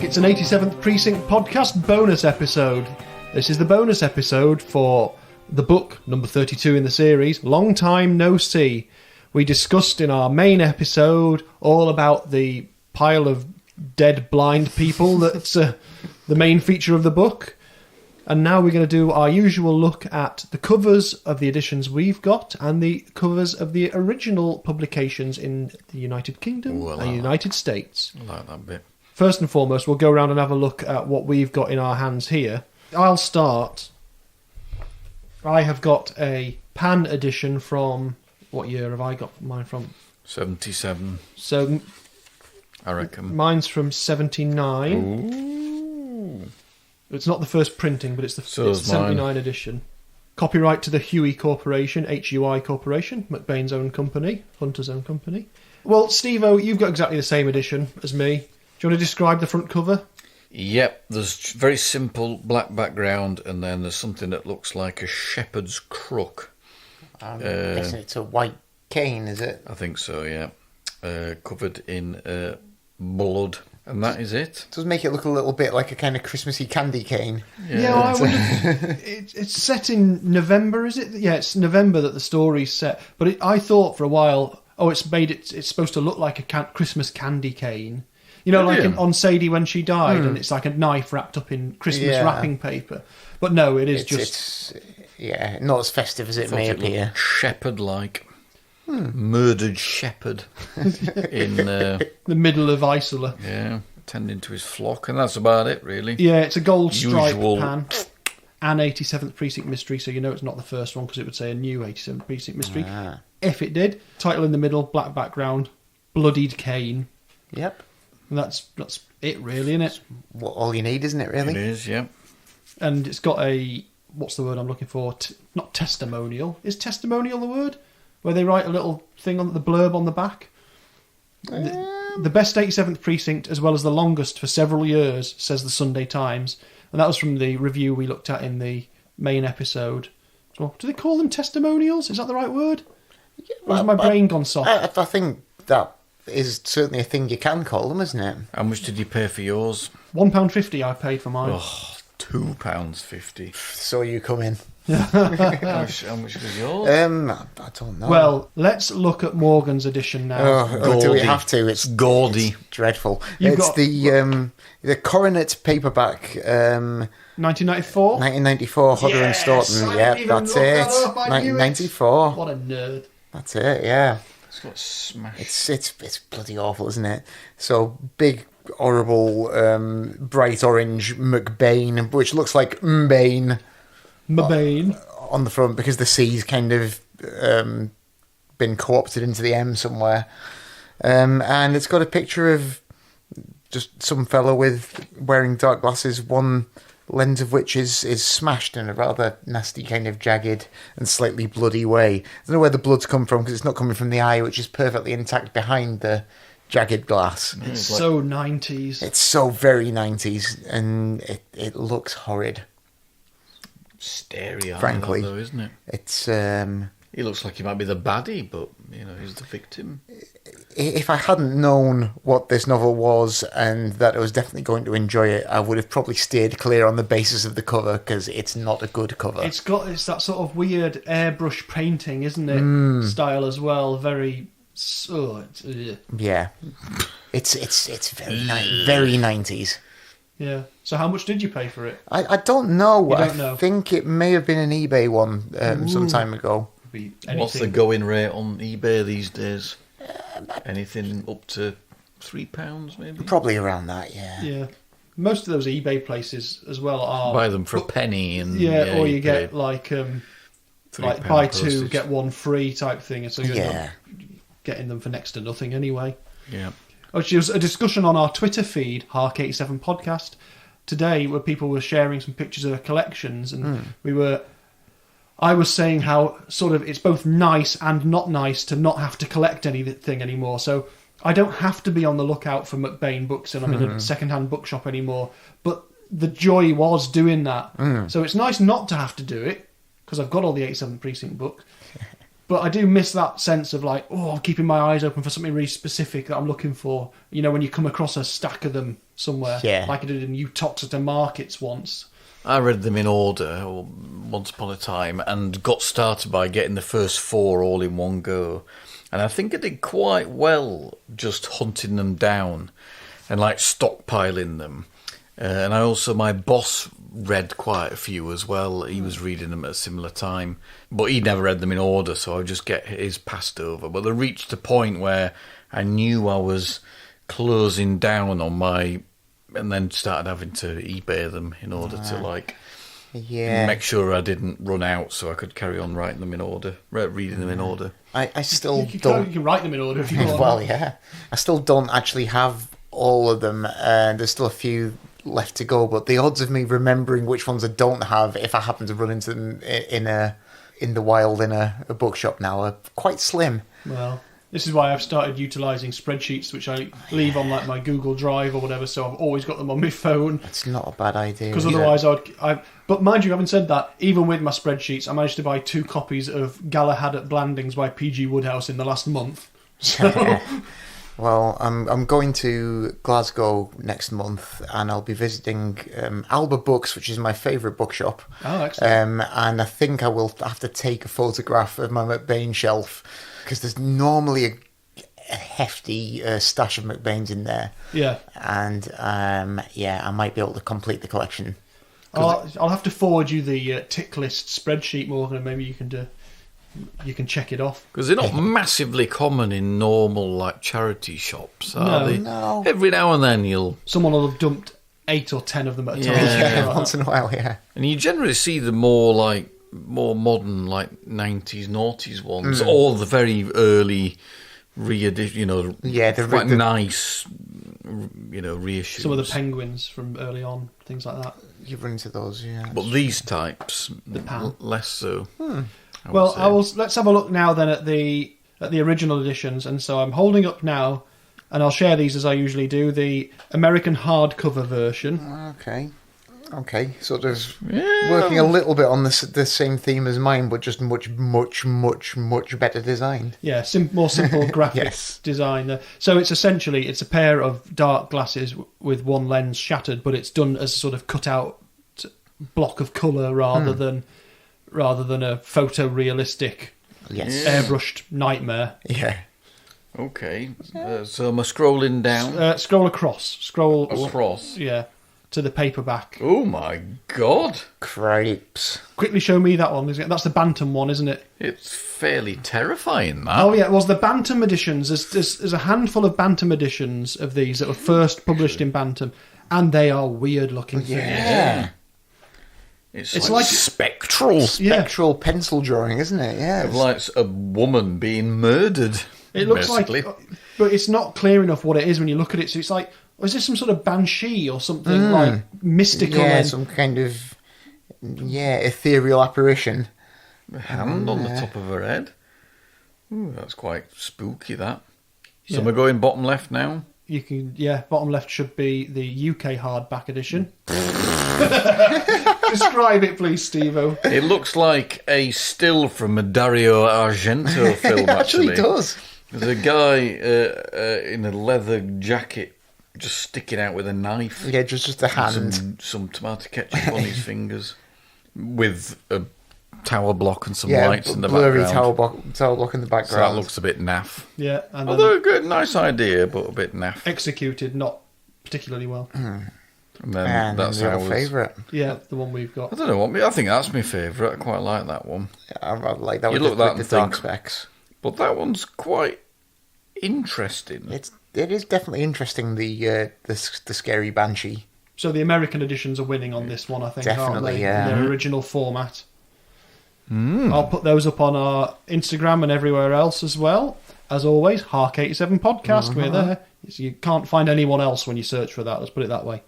It's an 87th Precinct podcast bonus episode. This is the bonus episode for the book, number 32 in the series, Long Time No See. We discussed in our main episode all about the pile of dead blind people that's the main feature of the book. And now we're going to do our usual look at the covers of the editions we've got and the covers of the original publications in the United Kingdom and the United States. I like that bit. First and foremost, we'll go around and have a look at what we've got in our hands here. I'll start. I have got a Pan edition from... What year have I got mine from? 77. So, I reckon. Mine's from 79. Ooh. It's not the first printing, but it's the So it's is 79 mine. edition. Copyright to the Huey Corporation, HUI Corporation, McBain's own company, Hunter's own company. Well, Steve-O, you've got exactly the same edition as me. Do you want to describe the front cover? Yep, there's very simple black background, and then there's something that looks like a shepherd's crook. I'm guessing it's a white cane, is it? I think so, yeah. Covered in blood, and that is it. It does make it look a little bit like a kind of Christmassy candy cane. Yeah, well, I wonder. It's set in November, is it? Yeah, it's November that the story's set. But I thought for a while, it's supposed to look like a Christmas candy cane. You know, like on Sadie when she died, and it's like a knife wrapped up in Christmas wrapping paper. But no, it's just... It's not as festive as it may appear. Shepherd-like. Murdered shepherd in... the middle of Isola. Yeah, tending to his flock, and that's about it, really. Yeah, it's a gold stripe Usual. pan. And 87th Precinct Mystery, so you know it's not the first one because it would say a new 87th Precinct Mystery. Ah. If it did. Title in the middle, black background, bloodied cane. Yep. And that's it, really, isn't it? What all you need, isn't it, really? It is, yeah. And it's got a... What's the word I'm looking for? Not testimonial. Is testimonial the word? Where they write a little thing on the blurb on the back? The best 87th Precinct, as well as the longest for several years, says the Sunday Times. And that was from the review we looked at in the main episode. So, do they call them testimonials? Is that the right word? Or has my brain gone soft? I think that is certainly a thing you can call them, isn't it? How much did you pay for yours? £1.50 I paid for mine. Oh, £2.50. So you come in. How much was yours? I don't know. Well, let's look at Morgan's edition now. Oh, do we have to? It's gaudy. It's dreadful. You've It's got- the Coronet paperback, 1994? 1994, Hodder and Yes, Stoughton. I Yeah, didn't even that's look it. that up, I knew it. 1994. What a nerd. That's it. Yeah. It's got smashed. It's bloody awful, isn't it? So big, horrible, bright orange McBain, which looks like M'Bain M'Bain. on the front because the C's kind of been co-opted into the M somewhere. And it's got a picture of just some fellow wearing dark glasses, one lens of which is smashed in a rather nasty kind of jagged and slightly bloody way. I don't know where the blood's come from because it's not coming from the eye, which is perfectly intact behind the jagged glass. It's so 90s. It's so very 90s, and it looks horrid. Scary, Frankly. though, isn't it? It's He looks like he might be the baddie, but he's the victim. if I hadn't known what this novel was and that I was definitely going to enjoy it, I would have probably steered clear on the basis of the cover because it's not a good cover. It's that sort of weird airbrush painting, isn't it? Style as well. Very... Yeah, it's very 90s. Yeah. So how much did you pay for it? I don't know. You don't know? I think it may have been an eBay one some time ago. Could be What's the anything. going rate on eBay these days? Anything up to £3, maybe? Probably around that, yeah. Yeah. Most of those eBay places as well are... Buy them for a penny, and or you get pay like £3 buy two, postage. get one free type thing. And so you're Yeah. getting them for next to nothing anyway. Yeah. Which was a discussion on our Twitter feed, Hark 87 Podcast, today, where people were sharing some pictures of their collections, and I was saying how sort of it's both nice and not nice to not have to collect anything anymore. So I don't have to be on the lookout for McBain books and I'm in a second-hand bookshop anymore. But the joy was doing that. So it's nice not to have to do it, because I've got all the 87 Precinct books. But I do miss that sense of like, I'm keeping my eyes open for something really specific that I'm looking for. You know, when you come across a stack of them somewhere, Yeah. like I did in Uttoxeter Markets once. I read them in order once upon a time and got started by getting the first 4 all in one go. And I think I did quite well just hunting them down and like stockpiling them. And my boss read quite a few as well. He was reading them at a similar time, but he never read them in order, so I would just get his passed over. But they reached a point where I knew I was closing down on my, and then started having to eBay them in order to make sure I didn't run out, so I could carry on writing them in order, reading them in order. I still You don't. can write them in order if you want. Well, yeah. I still don't actually have all of them, and there's still a few left to go. But the odds of me remembering which ones I don't have, if I happen to run into them in the wild in a bookshop now, are quite slim. Well, this is why I've started utilising spreadsheets, which I leave on like my Google Drive or whatever. So I've always got them on my phone. It's not a bad idea. Because otherwise, But mind you, having said that, even with my spreadsheets, I managed to buy 2 copies of Galahad at Blandings by P.G. Wodehouse in the last month. So, Well, I'm going to Glasgow next month, and I'll be visiting Alba Books, which is my favourite bookshop. Oh, excellent. And I think I will have to take a photograph of my McBain shelf, because there's normally a hefty stash of McBain's in there. Yeah. And I might be able to complete the collection. I'll have to forward you the tick list spreadsheet, Morgan, and maybe you can check it off. Because they're not massively common in normal like charity shops, are they? No. Every now and then Someone will have dumped 8 or 10 of them at a time. Yeah. Once in a while, yeah. and you generally see the more modern, like 90s, noughties ones, or the very early reedition, quite nice, reissues. Some of the penguins from early on, things like that. You run into those, yeah. But these types, pan. less so. Let's have a look now then at the original editions. And so I'm holding up now, and I'll share these as I usually do, the American hardcover version. Okay, sort of working a little bit on the same theme as mine, but just much better designed. Yeah, more simple graphic Yes. design. So it's a pair of dark glasses with one lens shattered, but it's done as a sort of cut out block of colour rather than a photorealistic airbrushed nightmare. Yeah. Okay, so am I scrolling down? Scroll across. Across? Yeah, to the paperback. Oh my god! Cripes. Quickly show me that one. That's the Bantam one, isn't it? It's fairly terrifying, that. Oh yeah, it was the Bantam editions. There's a handful of Bantam editions of these that were first published in Bantam, and they are weird looking things. Yeah. It's like spectral. Spectral pencil drawing, isn't it? Yeah. Of like a woman being murdered. It looks basically. but it's not clear enough what it is when you look at it. So it's like, is this some sort of banshee or something like mystical? Yeah, some kind of ethereal apparition. A hand on the top of her head. Ooh, that's quite spooky, that. So we're going bottom left now? You can, bottom left should be the UK hardback edition. Describe it, please, Steve-O. It looks like a still from a Dario Argento film, It actually does. There's a guy in a leather jacket just sticking out with a knife. Yeah, just a hand. Some tomato ketchup on his fingers. With a tower block and some lights in the blurry background. tower block in the background. So that looks a bit naff. Yeah. And although a good, nice idea, but a bit naff. Executed not particularly well. And then that's your ours. favourite. Yeah, the one we've got. I don't know. I think that's my favourite. I quite like that one. I like that You with look that the and dark think- specs. But that one's quite interesting. It is definitely interesting. The scary banshee. So the American editions are winning on this one, I think, aren't Definitely, they? yeah. In their original format. I'll put those up on our Instagram and everywhere else as well. As always, Hark 87 Podcast, we're there. So you can't find anyone else when you search for that, let's put it that way.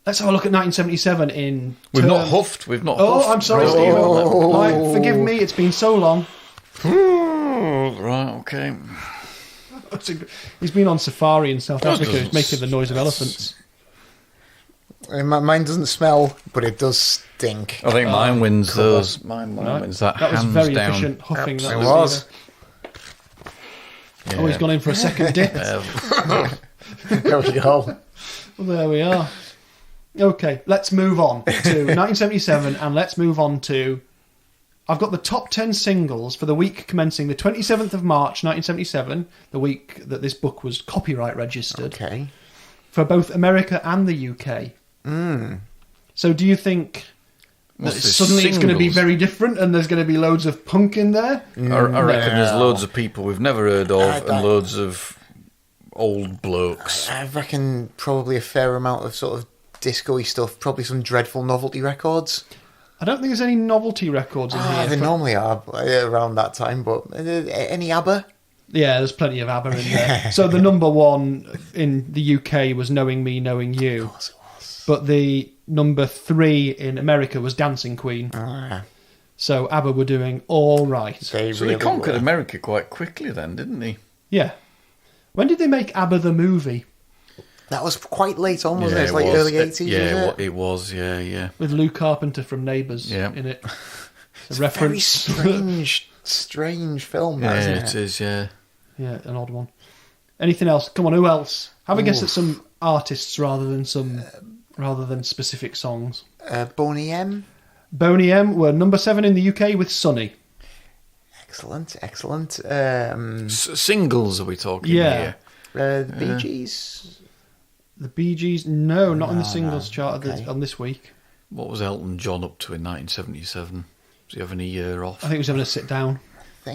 Let's have a look at 1977 in... We've not huffed. Oh, I'm sorry, Steve. Right, forgive me, it's been so long. Right, okay. He's been on safari in South Africa, he's making the noise of elephants. Mine doesn't smell, but it does stink. I think mine wins those. Mine wins that was hands very down. efficient huffing. That It was. Oh, he's gone in for a second dip. There we go. Well, there we are. Okay, let's move on to 1977, and let's move on to... I've got the top 10 singles for the week commencing the 27th of March 1977, the week that this book was copyright registered, Okay. for both America and the UK. So do you think that What's this, suddenly it's going to be singles? very different and there's going to be loads of punk in there? I reckon there's No. loads of people we've never heard of I- and loads of old blokes. I reckon probably a fair amount of sort of disco-y stuff, probably some dreadful novelty records. I don't think there's any novelty records in here. They but- normally are around that time, but any ABBA? Yeah, there's plenty of ABBA in there. So the number one in the UK was Knowing Me, Knowing You. Of course it was. But the number 3 in America was Dancing Queen. So ABBA were doing all right. They So really they conquered were. America quite quickly then, didn't they? Yeah. When did they make ABBA the movie? That was quite late on, wasn't it? It's it like was. early 80s, Yeah, wasn't it? it was, yeah. With Lou Carpenter from Neighbours Yeah. in it. It's A reference. a very strange film, that, Yeah, isn't it is, yeah. Yeah, an odd one. Anything else? Come on, who else? Have a guess at some artists rather than specific songs. Boney M. Boney M were number 7 in the UK with Sunny. Excellent. Singles are we talking Yeah. here? The Bee Gees. The Bee Gees, no, not in the No, singles no. chart Okay. on this week. What was Elton John up to in 1977? Was he having a year off? I think he was having a sit down.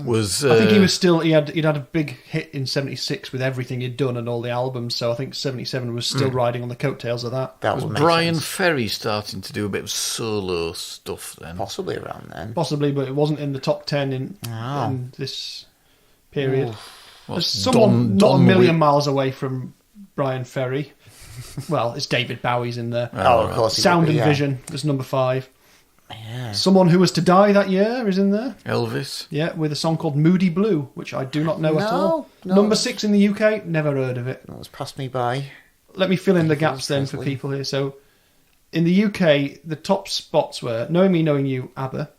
Was I think he was still he'd had a big hit in '76 with everything he'd done and all the albums. So I think '77 was still riding on the coattails of that. That was would make Brian sense. Ferry starting to do a bit of solo stuff then? Possibly around then. Possibly, but it wasn't in the top 10 in this period. There's What's someone not a Don million Wi- miles away from Brian Ferry. Well, it's David Bowie's in there. Oh, of course. he Sound would and be, yeah. Vision was number 5. Yeah. Someone who was to die that year is in there. Elvis. Yeah, with a song called Moody Blue, which I do not know at all. No. Number 6 in the UK, never heard of it. That was passed me by. Let me fill in the Elvis gaps then for Presley. people here. So, in the UK, the top spots were Knowing Me, Knowing You, ABBA.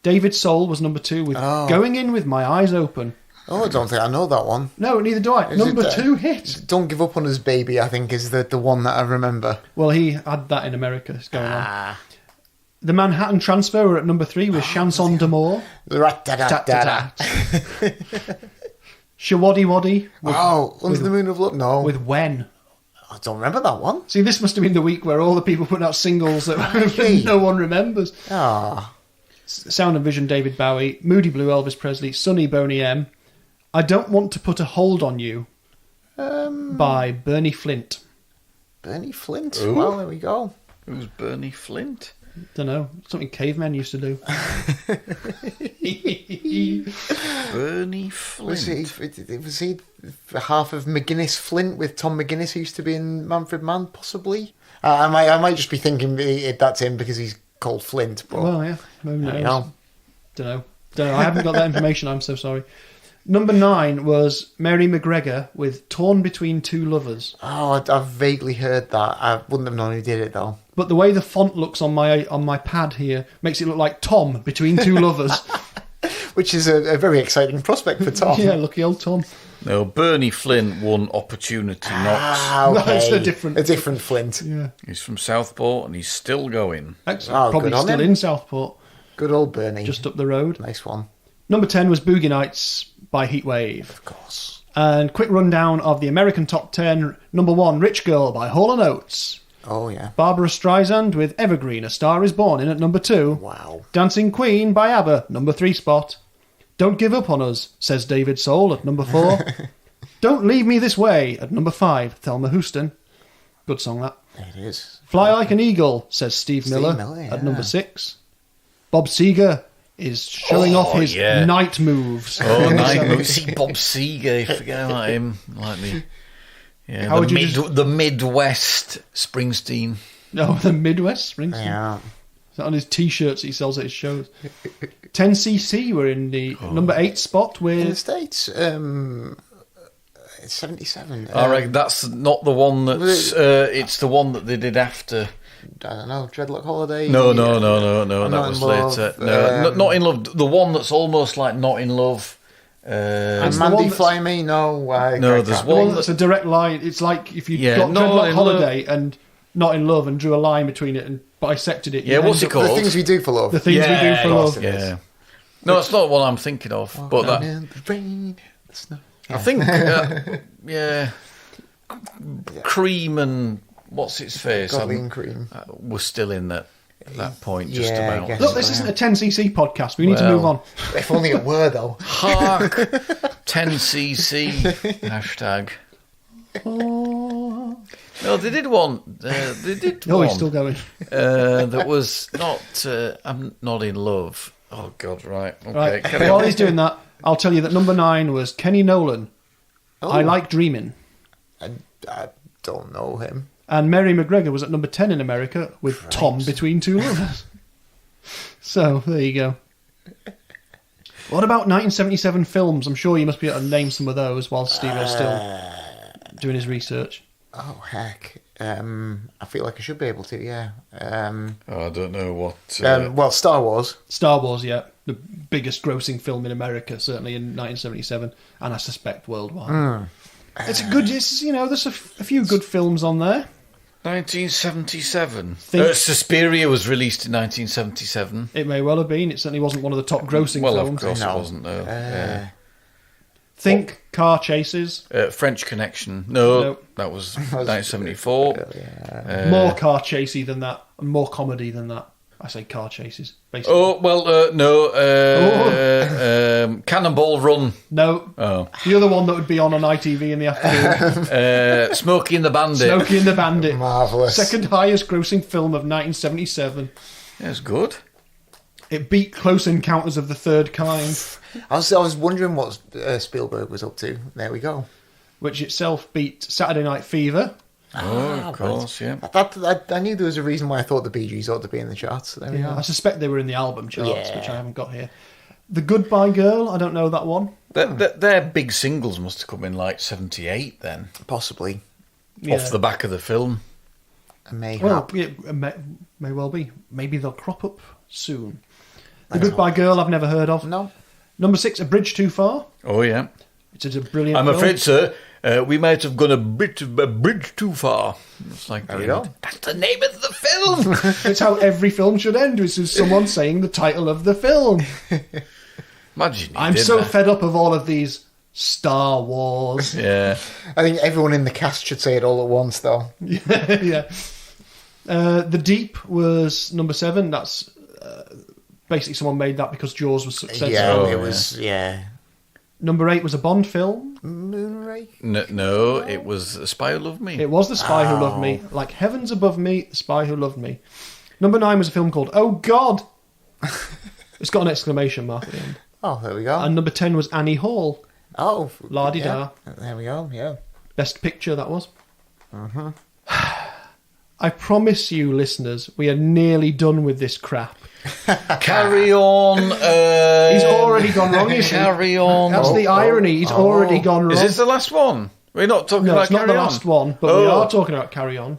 David Soul was number 2 with Going In With My Eyes Open. Oh, I don't think I know that one. No, neither do I. Is Number it, 2 hit. Don't Give Up on Us Baby, I think, is the one that I remember. Well, he had that in America. It's going on. The Manhattan Transfer were at number 3 with Chanson d'amour. Rat-da-da-da-da. Shawaddy Waddy Under the Moon of Love? No. with When. I don't remember that one. See, this must have been the week where all the people putting out singles that Really? no one remembers. Ah. Sound and Vision, David Bowie. Moody Blue, Elvis Presley. Sunny, Boney M. I Don't Want to Put a Hold on You by Bernie Flint. Bernie Flint. Ooh. Well, there we go. Who's Bernie Flint? Don't know. Something cavemen used to do. Bernie Flint. Was he half of McGuinness Flint with Tom McGuinness, who used to be in Manfred Mann, possibly? I might just be thinking that's him because he's called Flint. But Well, yeah. Who knows? you know. Don't know. I haven't got that information. I'm so sorry. Number 9 was Mary McGregor with Torn Between Two Lovers. Oh, I've vaguely heard that. I wouldn't have known who did it though. But the way the font looks on my pad here makes it look like Tom Between Two Lovers. Which is a very exciting prospect for Tom. Yeah, lucky old Tom. No, Bernie Flint won Opportunity Knocks. Ah, okay. That's a different Flint. Yeah. He's from Southport and he's still going. Excellent. Oh, Probably good on still him. in Southport, Good old Bernie. just up the road. Nice one. Number 10 was Boogie Nights by Heatwave. Of course. And quick rundown of the American top 10. Number 1, Rich Girl by Hall & Oates. Oh, yeah. Barbara Streisand with Evergreen, A Star Is Born in at number 2. Wow. Dancing Queen by ABBA, number 3 spot. Don't Give Up on Us, says David Soul at number 4. Don't Leave Me This Way at number 5, Thelma Houston. Good song, that. It is. Fly Like an Eagle, says Steve Miller, Miller, at yeah. number 6. Bob Seger is showing off his yeah. night moves. Oh, So- nice. See Bob Seger, forget about him. Like How would you the Midwest Springsteen. No, the Midwest Springsteen. Yeah. Is that on his T-shirts he sells at his shows? 10cc were in the number 8 spot In the with... States, 77. I reckon that's not the one that's. It's the one that they did after. I don't know, Dreadlock Holiday? No. I'm That Not was in Love, later. No, not in love. The one that's almost like Not in Love. And the Mandy one that's- Fly Me? No. No, there's The one one that's a direct line. It's like if you Yeah, got Not Dreadlock in Holiday and Not in Love and drew a line between it and bisected it. Yeah, you'd what's end it up- The called? Things We Do for Love. The Things We Do for of course Love. it is. Yeah. No, it's not what I'm thinking of. But Down that, in the rain, the snow. I think, yeah, Cream and what's its face Godly and Cream. was still in that at that point, just Yeah, I about. guess. Look, this isn't a 10cc podcast. We need to move on. If only it were, though. Hark, 10cc hashtag. No, they did one. They did Oh, one. he's still going. That was not. I'm not in love. Oh God! Right. Okay. Right. carry While on. he's doing that, I'll tell you that number 9 was Kenny Nolan. I Like Dreaming. I don't know him. And Mary McGregor was at number 10 in America with Tom Between Two Lovers. So, there you go. What about 1977 films? I'm sure you must be able to name some of those while Steve-O's still doing his research. Oh, heck. I feel like I should be able to, yeah. Oh, I don't know what. Well, Star Wars. Star Wars, yeah. The biggest grossing film in America, certainly in 1977, and I suspect worldwide. It's a good, there's a few good films on there. 1977. Think- Suspiria was released in 1977. It may well have been. It certainly wasn't one of the top grossing Well, films. of course No. it wasn't. No. Think Car Chases. French Connection. No, Nope. that was 1974. More car chasey than that, and more comedy than that. I say car chases, basically. Oh well, no. Cannonball Run. No. Oh, The other one that would be on ITV in the afternoon. Smokey and the Bandit. Smokey and the Bandit. Marvellous. Second highest grossing film of 1977. Yeah, it's good. It beat Close Encounters of the Third Kind, I was wondering what Spielberg was up to. There we go. which itself beat Saturday Night Fever. Oh, of course, yeah. I knew there was a reason why I thought the Bee Gees ought to be in the charts. There we Yeah, go. I suspect they were in the album charts, Yeah. which I haven't got here. The Goodbye Girl, I don't know that one. Their big singles must have come in like 78 then, Possibly. Yeah. off the back of the film. Mayhap. Well, it may well be. Maybe they'll crop up soon. The Goodbye Girl, I've never heard of. No. Number 6, A Bridge Too Far. Oh, yeah. It's a brilliant I'm film. afraid, sir, we might have gone a bridge too far. It's like, There we go. that's the name of the film. It's how every film should end, which is someone saying the title of the film. Imagine you I'm did so that. fed up of all of these Star Wars. Yeah. I think everyone in the cast should say it all at once, though. Yeah. The Deep was number 7. That's basically someone made that because Jaws was successful. Yeah, Oh, it was, yeah. Number 8 was a Bond film. Moonraker? No, it was A Spy Who Loved Me. It was The Spy Who Loved Me. Like Heavens Above Me, The Spy Who Loved Me. Number 9 was a film called Oh God. It's got an exclamation mark at the end. Oh, there we go. And number 10 was Annie Hall. Oh. La-di-da. Yeah. There we go, yeah. Best picture, that was. I promise you, listeners, we are nearly done with this crap. Carry on. He's already gone wrong, you see. Carry on. That's the irony. He's already gone wrong. Is this the last one? We're not talking No, about it's not Carry the On. last one, but we Oh. are talking about Carry On.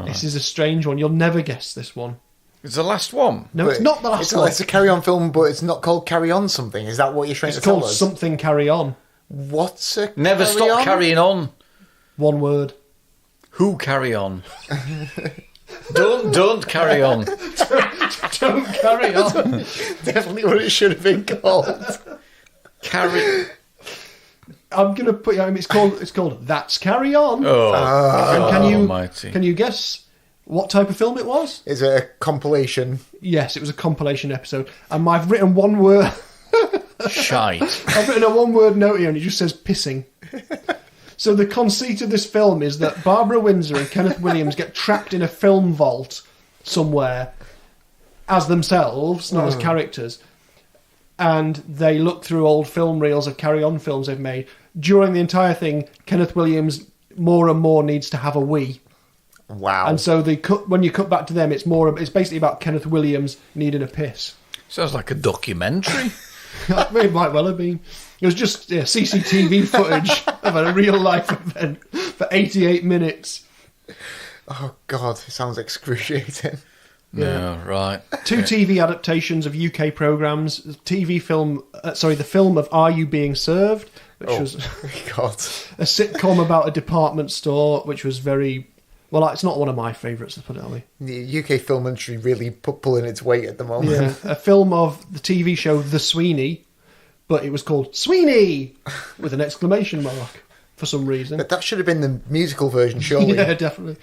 This is a strange one. You'll never guess this one. It's the last one. No, it's not the last one. It's a carry-on film, but it's not called Carry On something. Is that what you're trying It's to tell called us? Something Carry On. What's a Never Carry stop On? carrying on. One word. Who carry on? Don't carry on. Don't carry on. Definitely what it should have been called. Carry. I'm gonna put. It's called That's Carry On. Oh, And God can you Almighty. can you guess what type of film it was? Is it a compilation? Yes, it was a compilation episode, and I've written one word. Shite. I've written a one-word note here, and it just says pissing. So the conceit of this film is that Barbara Windsor and Kenneth Williams get trapped in a film vault somewhere as themselves, not as characters, and they look through old film reels of Carry On films they've made. During the entire thing, Kenneth Williams more and more needs to have a wee. Wow. And so when you cut back to them, it's basically about Kenneth Williams needing a piss. Sounds like a documentary. It might well have been. It was just CCTV footage of a real life event for 88 minutes. Oh, God. It sounds excruciating. No, right. 2 TV adaptations of UK programmes. The film of Are You Being Served, which was God. a sitcom about a department store, which was very... Well, it's not one of my favourites, to put it that way. The UK film industry really pulling its weight at the moment. Yeah, a film of the TV show The Sweeney, but it was called Sweeney with an exclamation mark for some reason. But that should have been the musical version, surely. Yeah, definitely.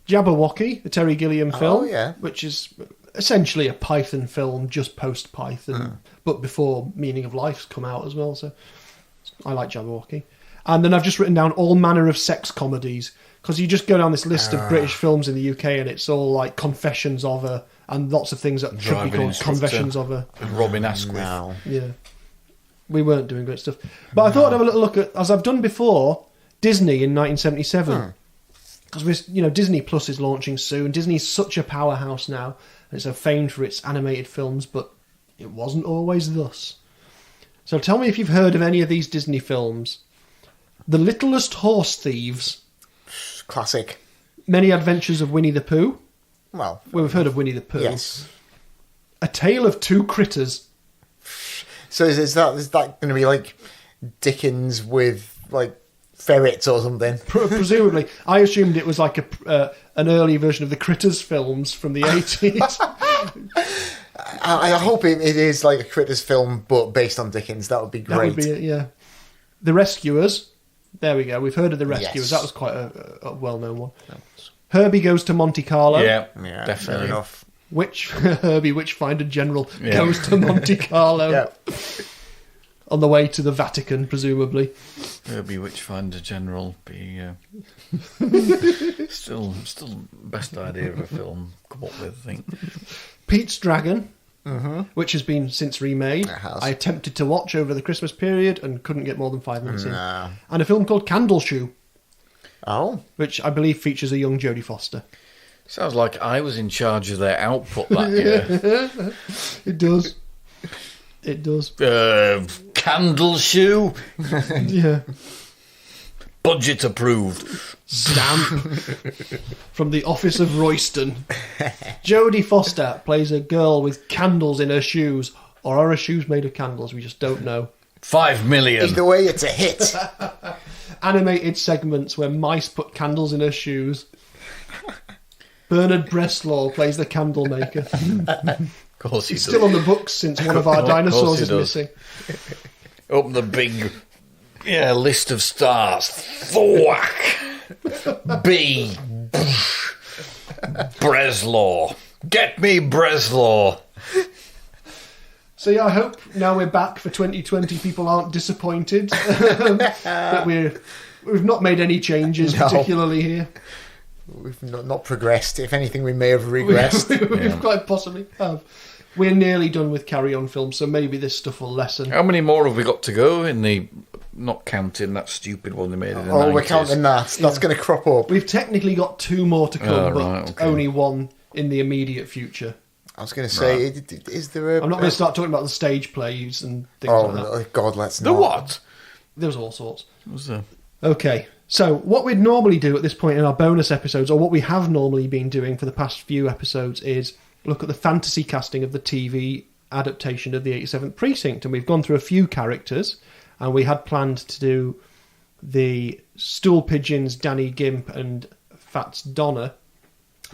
Jabberwocky, the Terry Gilliam film, which is essentially a Python film, just post-Python, but before Meaning of Life's come out as well, so I like Jabberwocky. And then I've just written down all manner of sex comedies, because you just go down this list of British films in the UK and it's all like Confessions of Her and lots of things that should be called Confessions of Her. Robin Asquith. No. Yeah. We weren't doing great stuff. But I thought I'd have a little look at, as I've done before, Disney in 1977. Because Disney Plus is launching soon. Disney's such a powerhouse now, and it's so famed for its animated films, but it wasn't always thus. So tell me if you've heard of any of these Disney films. The Littlest Horse Thieves. Classic. Many Adventures of Winnie the Pooh. Well, We've heard of Winnie the Pooh. yes. A Tale of Two Critters. So is that going to be like Dickens with like ferrets or something? Presumably. I assumed it was like an early version of the Critters films from the 80s. I hope it is like a Critters film, but based on Dickens. That would be great. That would be it, yeah. The Rescuers. There we go. We've heard of The Rescuers. Yes. That was quite a well-known one. Herbie Goes to Monte Carlo. Yeah, Yeah, definitely. fair enough. Herbie Witchfinder General goes to Monte Carlo. Yeah. On the way to the Vatican, presumably. Herbie Witchfinder General be still best idea of a film come up with, I think. Pete's Dragon, which has been since remade. It has. I attempted to watch over the Christmas period and couldn't get more than 5 minutes in. Nah. And a film called Candleshoe, Oh. which I believe features a young Jodie Foster. Sounds like I was in charge of their output that year. It does. It does. Candleshoe, Yeah. budget approved. Stamp from the office of Royston. Jodie Foster plays a girl with candles in her shoes. Or are her shoes made of candles? We just don't know. 5 million. Either way, it's a hit. Animated segments where mice put candles in her shoes. Bernard Bresslaw plays the candle maker. Of course he He's does. still on the books since one of our Of course dinosaurs he is does. missing. Open the big list of stars. Thwack. B. Breslaw. Get me Breslaw. So yeah, I hope now we're back for 2020 people aren't disappointed that we've not made any changes No. particularly here. We've not progressed. If anything, we may have regressed. We quite possibly have. We're nearly done with Carry On Film, so maybe this stuff will lessen. How many more have we got to go in the... Not counting that stupid one they made in the 90s? We're counting that. That's going to crop up. We've technically got 2 more to come, Oh, but right, okay. only 1 in the immediate future. I was going to say, is there a... I'm not going to start talking about the stage plays and things Oh, like that. no, God, let's The not. what? There's all sorts. What was the... Okay, so what we'd normally do at this point in our bonus episodes, or what we have normally been doing for the past few episodes, is look at the fantasy casting of the TV adaptation of the 87th Precinct. And we've gone through a few characters, and we had planned to do the Stool Pigeons, Danny Gimp and Fats Donner,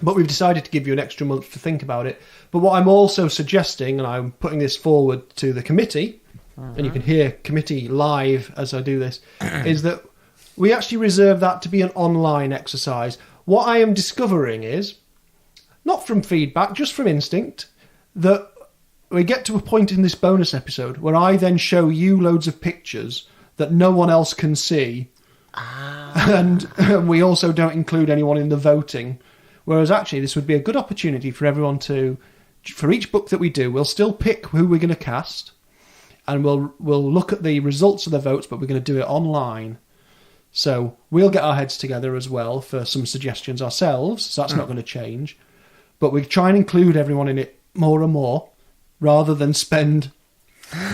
but we've decided to give you an extra month to think about it. But what I'm also suggesting, and I'm putting this forward to the committee, and you can hear committee live as I do this, is that we actually reserve that to be an online exercise. What I am discovering is, not from feedback, just from instinct, that we get to a point in this bonus episode where I then show you loads of pictures that no one else can see. And we also don't include anyone in the voting. Whereas actually this would be a good opportunity for everyone to, for each book that we do, we'll still pick who we're going to cast, and we'll look at the results of the votes, but we're going to do it online. So we'll get our heads together as well for some suggestions ourselves, so that's not going to change. But we try and include everyone in it more and more, rather than spend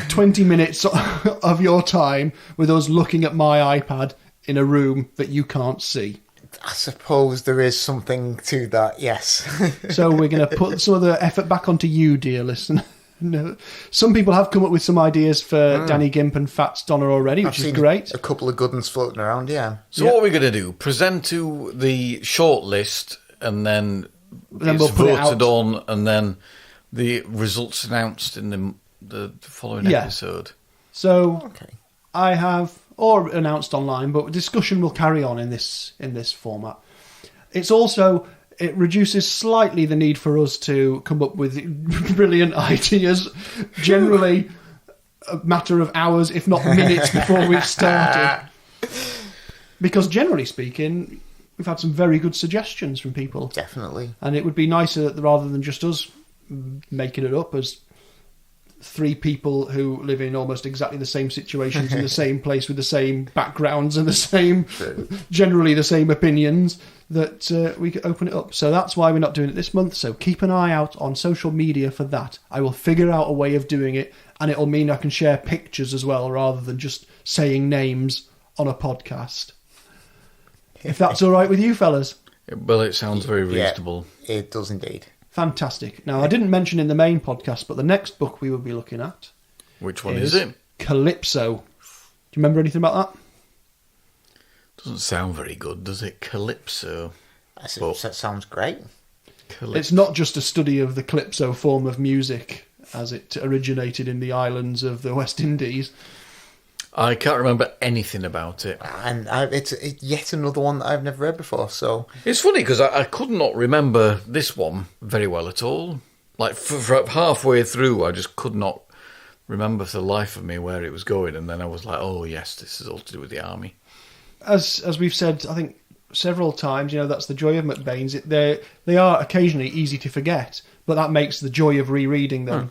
20 minutes of your time with us looking at my iPad in a room that you can't see. I suppose there is something to that, yes. So we're going to put some of the effort back onto you, dear listener. No. Some people have come up with some ideas for Danny Gimp and Fats Donner already, which I've is seen great. A couple of good ones floating around, yeah. So what are we going to do? Present to the shortlist, and then Then it's we'll put it voted out. on, and then the results announced in the following Yeah. episode. So Okay. I have, or announced online, but discussion will carry on in this format. It's also, it reduces slightly the need for us to come up with brilliant ideas. Generally, a matter of hours, if not minutes, before we've started. Because generally speaking, we've had some very good suggestions from people. Definitely. And it would be nicer that rather than just us making it up as three people who live in almost exactly the same situations in the same place with the same backgrounds and the same, generally the same opinions, that we could open it up. So that's why we're not doing it this month. So keep an eye out on social media for that. I will figure out a way of doing it, and it'll mean I can share pictures as well rather than just saying names on a podcast. If that's all right with you fellas. Well, it sounds very reasonable. Yeah, it does indeed. Fantastic. Now, I didn't mention in the main podcast, but the next book we will be looking at Which one is it? Calypso. Do you remember anything about that? Doesn't sound very good, does it? Calypso. That sounds great. It's not just a study of the calypso form of music as it originated in the islands of the West Indies. I can't remember anything about it. And it's yet another one that I've never read before, so... It's funny because I could not remember this one very well at all. Like, for halfway through, I just could not remember for the life of me where it was going. And then I was like, oh, yes, this is all to do with the army. As we've said, I think, several times, that's the joy of McBain's. They are occasionally easy to forget, but that makes the joy of rereading them,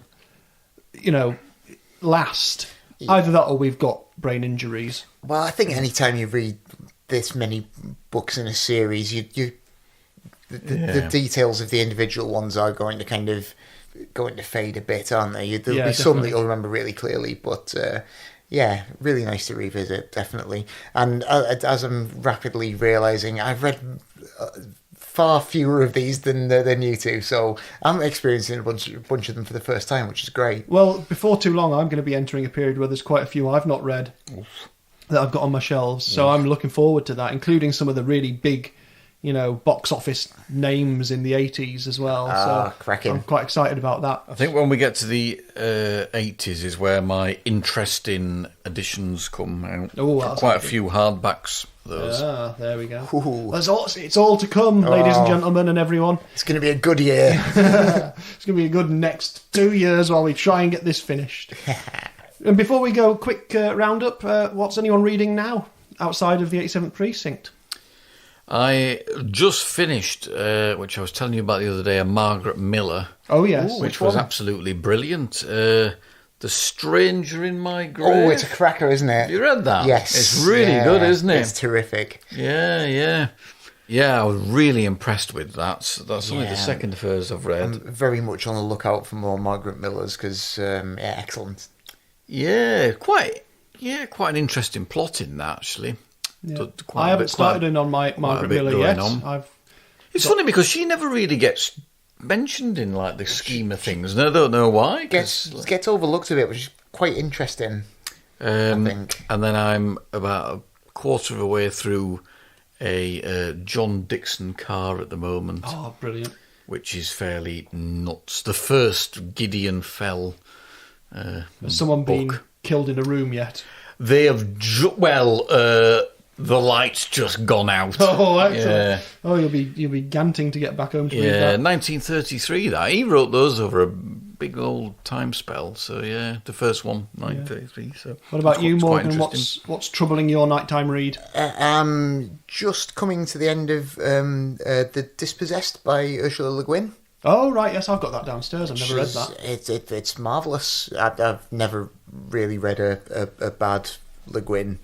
last. Either that or we've got brain injuries. Well, I think any time you read this many books in a series, the details of the individual ones are going to fade a bit, aren't they? There'll be some that you'll remember really clearly, but really nice to revisit, definitely. And as I'm rapidly realising, I've read far fewer of these than you two, so I'm experiencing a bunch of them for the first time, which is great. Well, before too long, I'm going to be entering a period where there's quite a few I've not read that I've got on my shelves, so I'm looking forward to that, including some of the really big, box office names in the 80s as well. So cracking. I'm quite excited about that. I think when we get to the 80s is where my interest in editions come out. Oh, that's quite a few hardbacks. Those. Ah, there we go. Ooh. It's all to come, ladies and gentlemen and everyone. It's going to be a good year. It's going to be a good next 2 years while we try and get this finished. And before we go, quick roundup. What's anyone reading now outside of the 87th Precinct? I just finished, which I was telling you about the other day, a Margaret Miller. Oh, yes. Which was absolutely brilliant. The Stranger in My Grave. Oh, it's a cracker, isn't it? You read that? Yes. It's really good, isn't it? It's terrific. Yeah. Yeah, I was really impressed with that. That's only the second of hers I've read. I'm very much on the lookout for more Margaret Millers because, excellent. Yeah, quite an interesting plot in that, actually. Yeah. I haven't started in on my Margaret Miller yet. It's funny because she never really gets mentioned in like the scheme of things, and I don't know why. Gets overlooked a bit, which is quite interesting. I think. And then I'm about a quarter of a way through a John Dixon Carr at the moment. Oh, brilliant! Which is fairly nuts. The first Gideon Fell. Has someone been killed in a room yet? They have. The light's just gone out. Oh, excellent! Yeah. Oh, you'll be ganting to get back home to read that. 1933. That he wrote those over a big old time spell. So yeah, the first one, 1933. So what about you, Morgan? What's troubling your nighttime read? Just coming to the end of The Dispossessed by Ursula Le Guin. Oh right, yes, I've got that downstairs. I've never read that. It's marvellous. I've never really read a bad Le Guin.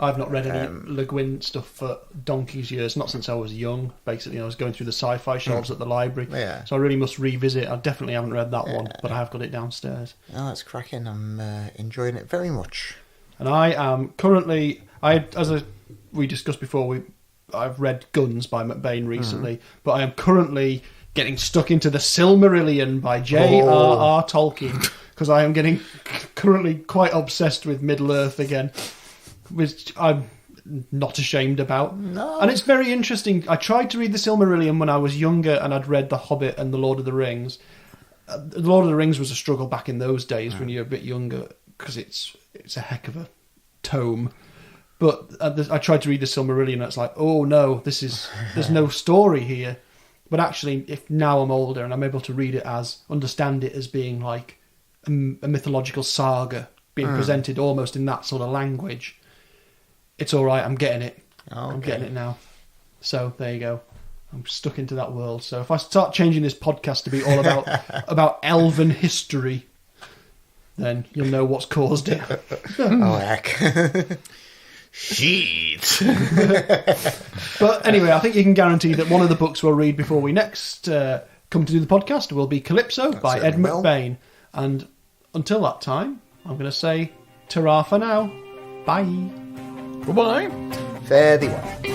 I've not read any Le Guin stuff for donkey's years, not since I was young. Basically, I was going through the sci-fi shelves at the library, so I really must revisit. I definitely haven't read that one, but I have got it downstairs. Oh, that's cracking. I'm enjoying it very much. And I am currently, we discussed before, I've read Guns by McBain recently, but I am currently getting stuck into the Silmarillion by J.R.R. Tolkien, because I am getting currently quite obsessed with Middle-earth again, which I'm not ashamed about. No. And it's very interesting. I tried to read the Silmarillion when I was younger, and I'd read The Hobbit and The Lord of the Rings. The Lord of the Rings was a struggle back in those days when you're a bit younger, because it's a heck of a tome. But I tried to read the Silmarillion, and it's like, oh no, there's no story here. But actually, if now I'm older and I'm able to read it understand it as being like a mythological saga being presented almost in that sort of language, it's all right. I'm getting it. Okay. I'm getting it now. So there you go. I'm stuck into that world. So if I start changing this podcast to be all about elven history, then you'll know what's caused it. Oh, heck. Shit. But anyway, I think you can guarantee that one of the books we'll read before we next come to do the podcast will be Calypso by Ed McBain. And until that time, I'm going to say ta-ra for now. Bye. Goodbye. Fare thee well.